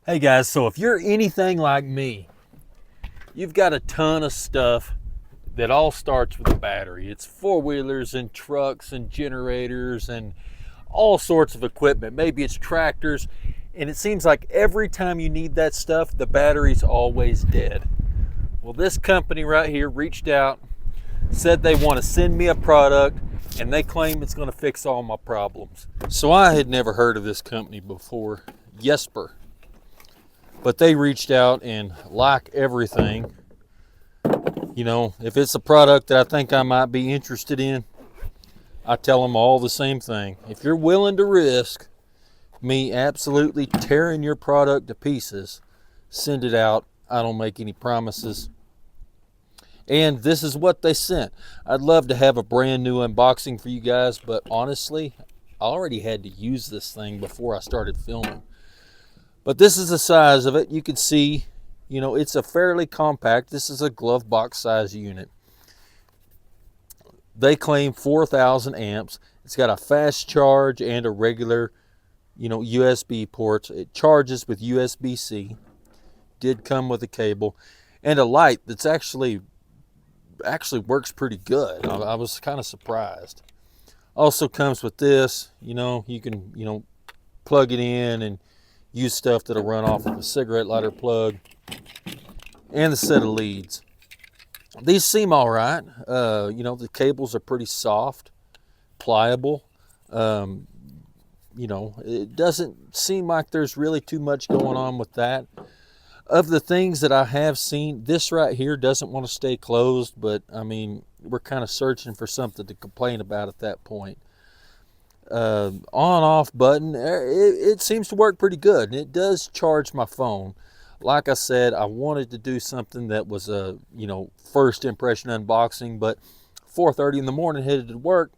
Hey guys, so if you're anything like me, you've got a ton of stuff that all starts with a battery. It's four-wheelers and trucks and generators and all sorts of equipment. Maybe it's tractors, and it seems like every time you need that stuff, the battery's always dead. Well, this company right here reached out, said they want to send me a product, and they claim it's going to fix all my problems. So I had never heard of this company before, YESPER. But they reached out, and like everything, you know, if it's a product that I think I might be interested in, I tell them all the same thing. If you're willing to risk me absolutely tearing your product to pieces, send it out. I don't make any promises. And this is what they sent. I'd love to have a brand new unboxing for you guys, but honestly, I already had to use this thing before I started filming. But this is the size of it. You can see, you know, it's a fairly compact. This is a glove box size unit. They claim 4,000 amps. It's got a fast charge and a regular, you know, USB ports. It charges with USB-C. Did come with a cable and a light that's actually works pretty good. I was kind of surprised. Also comes with this, you know, you can, you know, plug it in and use stuff that'll run off of a cigarette lighter plug, and a set of leads. These seem all right. You know, the cables are pretty soft, pliable. You know, it doesn't seem like there's really too much going on with that. Of the things that I have seen, this right here doesn't want to stay closed, but I mean, we're kind of searching for something to complain about at that point. On-off button, it seems to work pretty good, and it does charge my phone. Like I said, I wanted to do something that was a, you know, first impression unboxing, but 4:30 in the morning, headed to work,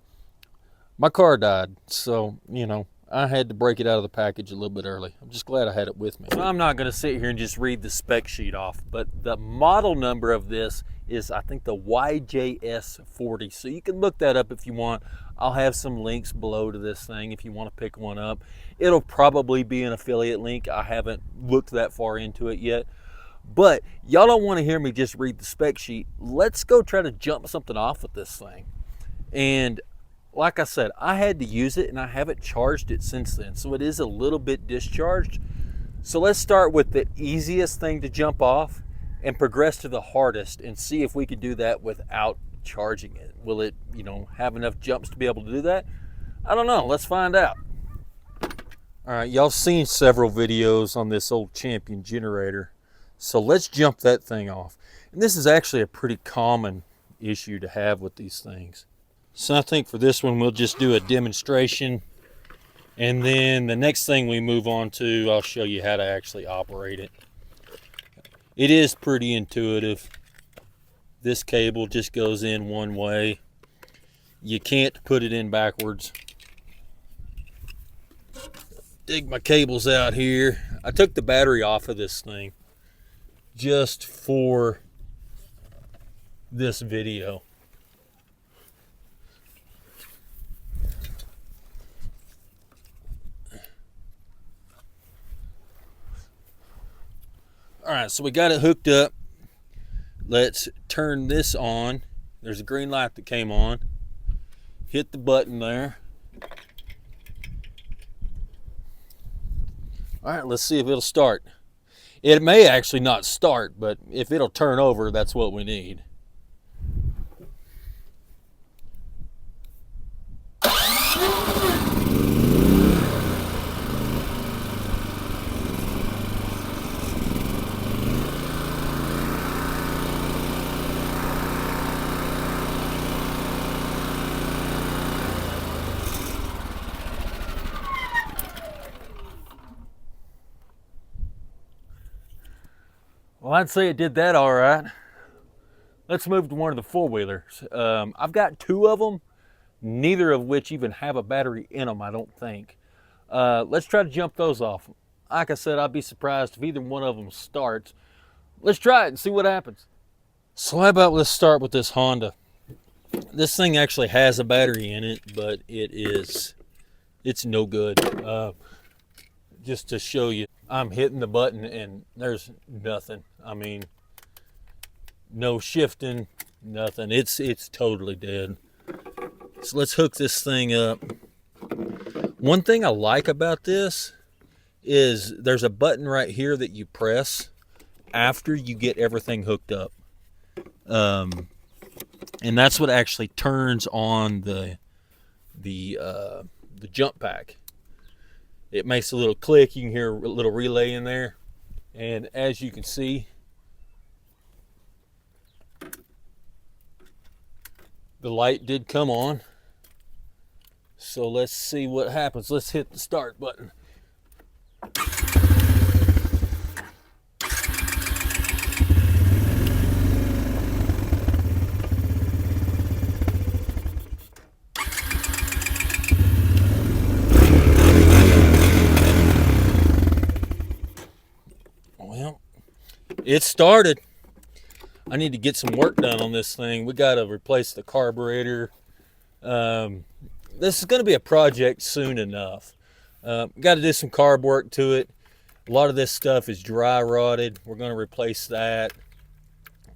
my car died. So, you know, I had to break it out of the package a little bit early. I'm just glad I had it with me. So I'm not going to sit here and just read the spec sheet off, but the model number of this is, I think, the YJS40. So you can look that up if you want. I'll have some links below to this thing if you want to pick one up. It'll probably be an affiliate link. I haven't looked that far into it yet. But y'all don't want to hear me just read the spec sheet. Let's go try to jump something off with this thing. And like I said, I had to use it, and I haven't charged it since then. So it is a little bit discharged. So let's start with the easiest thing to jump off and progress to the hardest and see if we can do that without charging it. Will it, you know, have enough jumps to be able to do that? I don't know. Let's find out. All right, y'all seen several videos on this old Champion generator. So let's jump that thing off. And this is actually a pretty common issue to have with these things. So I think for this one, we'll just do a demonstration. And then the next thing we move on to, I'll show you how to actually operate it. It is pretty intuitive. This cable just goes in one way. You can't put it in backwards. Dig my cables out here. I took the battery off of this thing just for this video. All right, so we got it hooked up. Let's turn this on. There's a green light that came on. Hit the button there. All right, let's see if it'll start. It may actually not start, but if it'll turn over, that's what we need. Well, I'd say it did that all right. Let's move to one of the four-wheelers. I've got two of them, neither of which even have a battery in them, I don't think. Let's try to jump those off. Like I said, I'd be surprised if either one of them starts. Let's try it and see what happens. So how about let's start with this Honda. This thing actually has a battery in it, but it's no good. Just to show you, I'm hitting the button and there's nothing. I mean, no shifting, nothing. It's totally dead. So let's hook this thing up. One thing I like about this is there's a button right here that you press after you get everything hooked up. And that's what actually turns on the jump pack. It makes a little click. You can hear a little relay in there. And as you can see, the light did come on. So let's see what happens. Let's hit the start button. Well, it started. I need to get some work done on this thing. We got to replace the carburetor. This is going to be a project soon enough. Got to do some carb work to it. A lot of this stuff is dry rotted. We're going to replace that.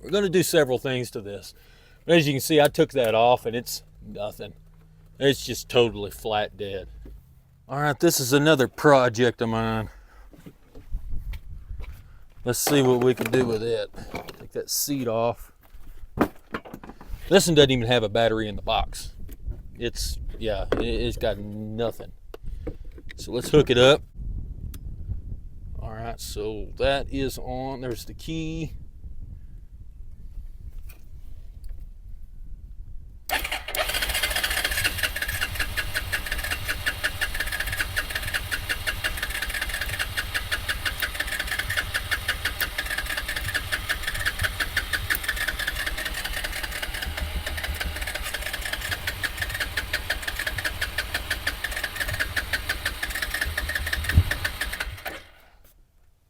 We're going to do several things to this. But as you can see, I took that off and it's nothing. It's just totally flat dead. All right, this is another project of mine. Let's see what we can do with it. Take that seat off. This one doesn't even have a battery in the box. It's got nothing. So let's hook it up. All right, so that is on. There's the key.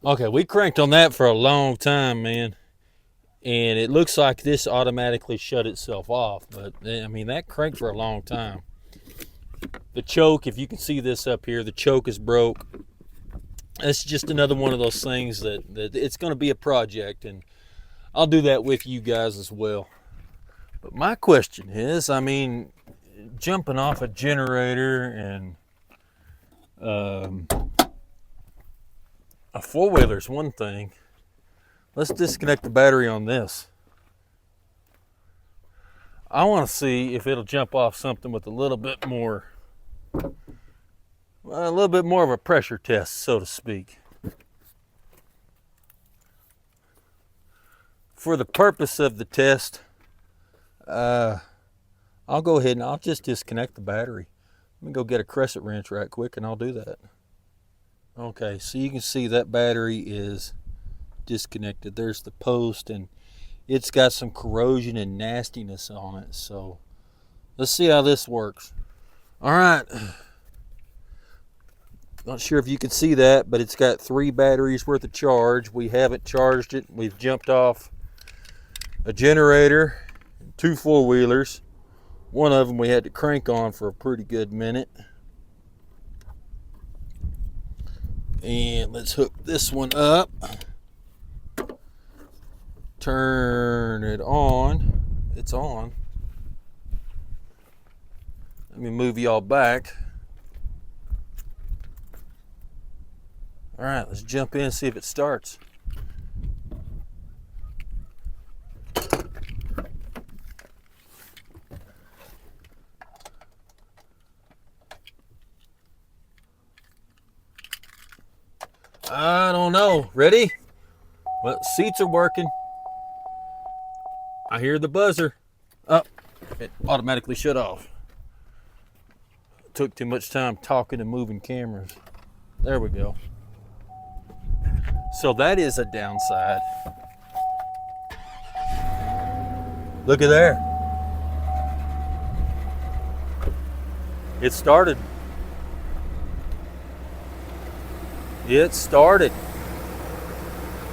Okay, we cranked on that for a long time, man. And it looks like this automatically shut itself off. But, I mean, that cranked for a long time. The choke, if you can see this up here, the choke is broke. It's just another one of those things that it's going to be a project. And I'll do that with you guys as well. But my question is, I mean, jumping off a generator and... a four-wheeler is one thing. Let's disconnect the battery on this. I want to see if it'll jump off something with a little bit more of a pressure test, so to speak. For the purpose of the test, I'll go ahead and I'll just disconnect the battery. Let me go get a crescent wrench right quick and I'll do that. Okay, so you can see that battery is disconnected. There's the post and it's got some corrosion and nastiness on it. So let's see how this works. All right. Not sure if you can see that, but it's got 3 batteries worth of charge. We haven't charged it. We've jumped off a generator, 2 four-wheelers. One of them we had to crank on for a pretty good minute. And let's hook this one up. Turn it on. It's on. Let me move y'all back. All right, let's jump in and see if it starts. I don't know. Ready? Well, seats are working. I hear the buzzer. Oh, it automatically shut off. Took too much time talking and moving cameras. There we go. So that is a downside. Look at there. It started. It started.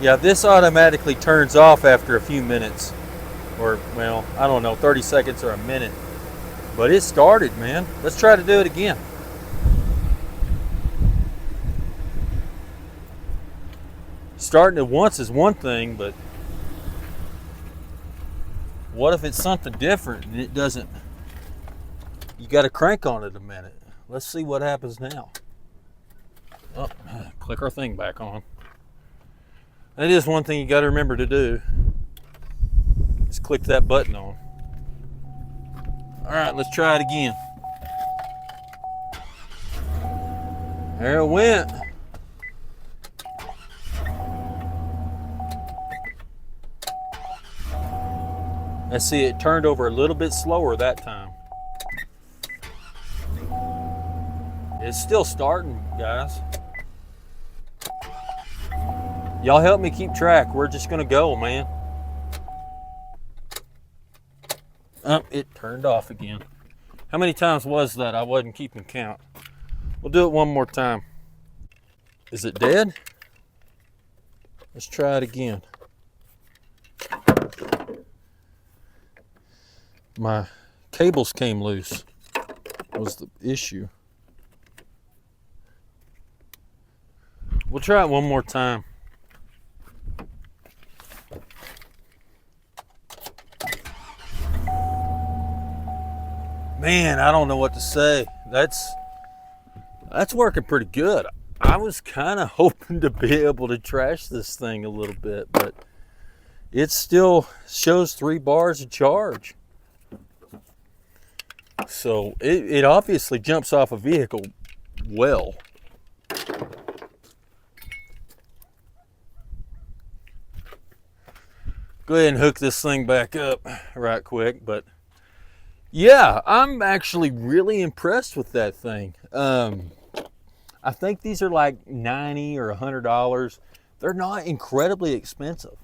Yeah, this automatically turns off after a few minutes. Or, well, I don't know, 30 seconds or a minute. But it started, man. Let's try to do it again. Starting at once is one thing, but what if it's something different and it doesn't? You got to crank on it a minute. Let's see what happens now. Oh, click our thing back on. That is one thing you got to remember to do. Just click that button on. All right, let's try it again. There it went. Let's see, it turned over a little bit slower that time. It's still starting, guys. Y'all help me keep track. We're just gonna go, man. Oh, it turned off again. How many times was that? I wasn't keeping count. We'll do it one more time. Is it dead? Let's try it again. My cables came loose. Was the issue. We'll try it one more time. Man, I don't know what to say. That's working pretty good. I was kind of hoping to be able to trash this thing a little bit, but it still shows 3 bars of charge. So it obviously jumps off a vehicle well. Go ahead and hook this thing back up right quick, but yeah, I'm actually really impressed with that thing. I think these are like $90 or $100. They're not incredibly expensive.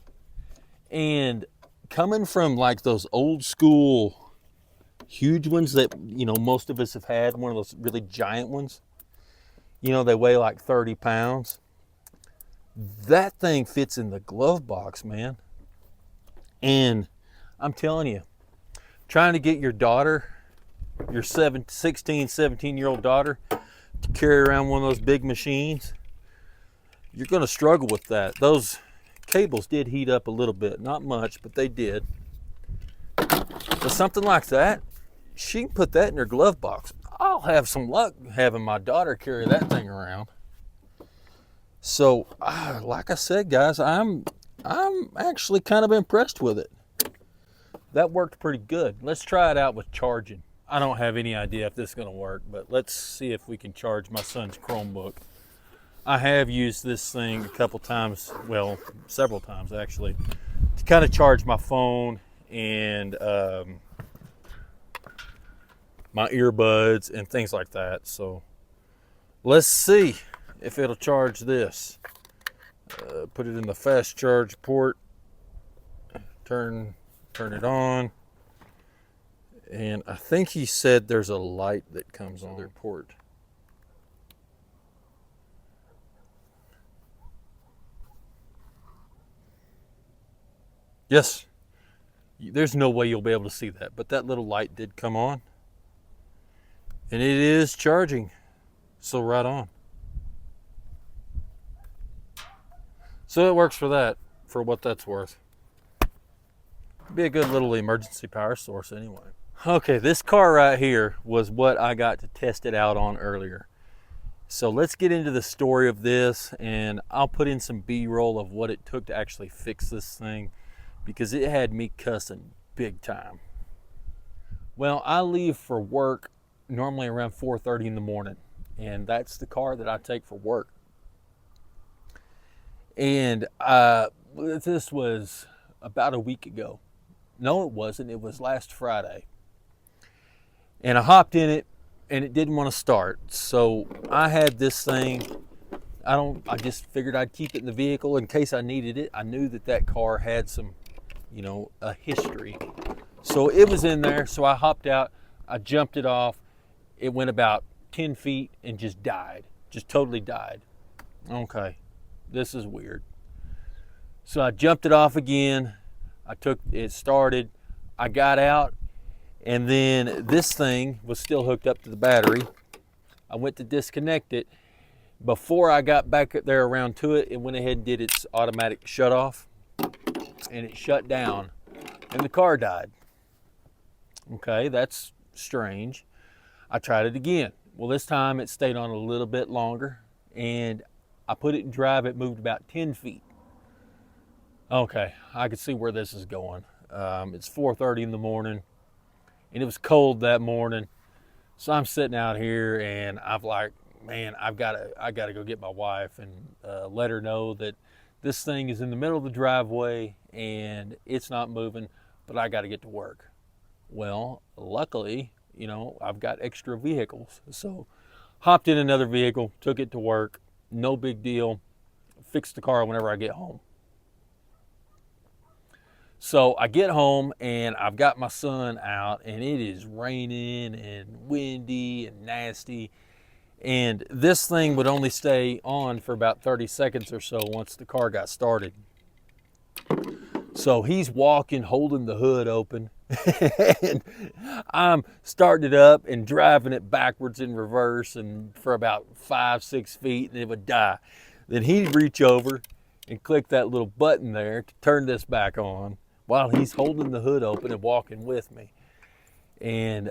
And coming from like those old school huge ones that, you know, most of us have had, one of those really giant ones, you know, they weigh like 30 pounds. That thing fits in the glove box, man. And I'm telling you, trying to get your daughter, your 16, 17-year-old daughter, to carry around one of those big machines, you're going to struggle with that. Those cables did heat up a little bit. Not much, but they did. But something like that, she can put that in her glove box. I'll have some luck having my daughter carry that thing around. So, like I said, guys, I'm actually kind of impressed with it. That worked pretty good. Let's try it out with charging. I don't have any idea if this is going to work, but let's see if we can charge my son's Chromebook. I have used this thing a couple times, well, several times actually, to kind of charge my phone and my earbuds and things like that. So let's see if it'll charge this. Put it in the fast charge port, turn it on, and I think he said there's a light that comes on their port. Yes, there's no way you'll be able to see that, but that little light did come on, and it is charging, so right on. So it works for that, for what that's worth. Be a good little emergency power source anyway. Okay, this car right here was what I got to test it out on earlier. So let's get into the story of this, and I'll put in some B-roll of what it took to actually fix this thing, because it had me cussing big time. Well, I leave for work normally around 4:30 in the morning, and that's the car that I take for work. And this was about a week ago. No, it wasn't. It was last Friday. And I hopped in it, and it didn't want to start. So I had this thing. I just figured I'd keep it in the vehicle in case I needed it. I knew that car had some, you know, a history. So it was in there. So I hopped out. I jumped it off. It went about 10 feet and just died. Just totally died. Okay. This is weird. So I jumped it off again. It started. I got out, and then this thing was still hooked up to the battery. I went to disconnect it. Before I got back there around to it, it went ahead and did its automatic shut off, and it shut down, and the car died. Okay, that's strange. I tried it again. Well, this time it stayed on a little bit longer, and I put it in drive. It moved about 10 feet. Okay, I could see where this is going. It's 4:30 in the morning, and it was cold that morning. So I'm sitting out here, and I'm like, man, I gotta go get my wife and let her know that this thing is in the middle of the driveway and it's not moving, but I got to get to work. Well, luckily, you know, I've got extra vehicles, so hopped in another vehicle, took it to work. No big deal. Fix the car whenever I get home. So I get home and I've got my son out, and it is raining and windy and nasty. And this thing would only stay on for about 30 seconds or so once the car got started. So he's walking, holding the hood open, and I'm starting it up and driving it backwards in reverse, and for about 5-6 feet, and it would die. Then he'd reach over and click that little button there to turn this back on while he's holding the hood open and walking with me. And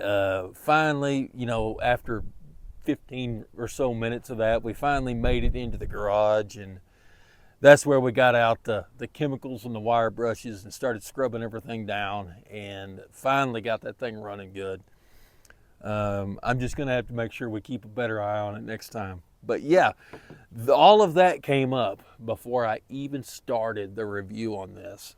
finally, you know, after 15 or so minutes of that, we finally made it into the garage, and that's where we got out the chemicals and the wire brushes and started scrubbing everything down, and finally got that thing running good. I'm just gonna have to make sure we keep a better eye on it next time. But yeah, all of that came up before I even started the review on this.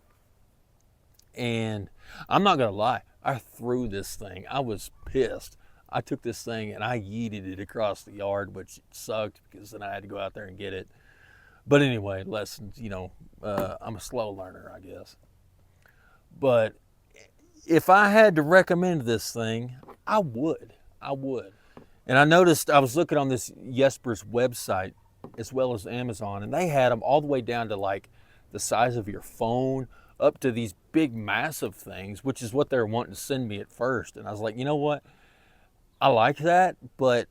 And I'm not gonna lie, I threw this thing. I was pissed. I took this thing and I yeeted it across the yard, which sucked because then I had to go out there and get it. But anyway, lessons, you know, I'm a slow learner, I guess. But if I had to recommend this thing, I would. And I noticed, I was looking on this YESPER's website as well as Amazon, and they had them all the way down to like the size of your phone, up to these big massive things, which is what they were wanting to send me at first. And I was like, you know what? I like that, but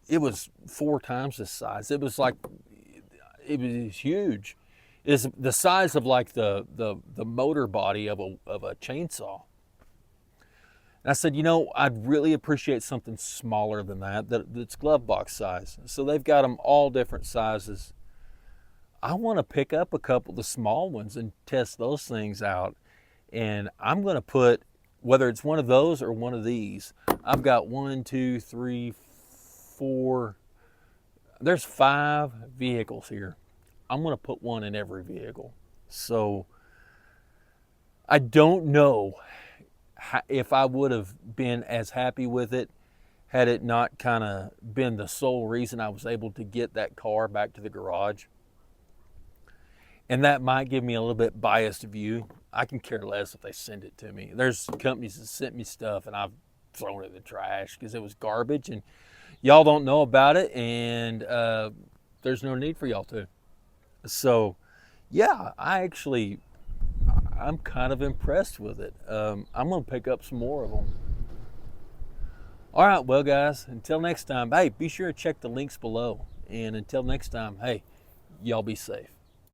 it was 4 times this size. It was like, it was huge. It's the size of like the motor body of a chainsaw. And I said, you know, I'd really appreciate something smaller than that's glove box size. So they've got them all different sizes. I want to pick up a couple of the small ones and test those things out. And I'm going to put, whether it's one of those or one of these, I've got 1, 2, 3, 4, there's 5 vehicles here. I'm going to put one in every vehicle. So I don't know if I would have been as happy with it had it not kind of been the sole reason I was able to get that car back to the garage. And that might give me a little bit biased view. I can care less if they send it to me. There's companies that sent me stuff and I've thrown it in the trash because it was garbage and y'all don't know about it, and there's no need for y'all to. So yeah, I'm kind of impressed with it. I'm going to pick up some more of them. All right, well, guys, until next time, hey, be sure to check the links below. And until next time, hey, y'all be safe.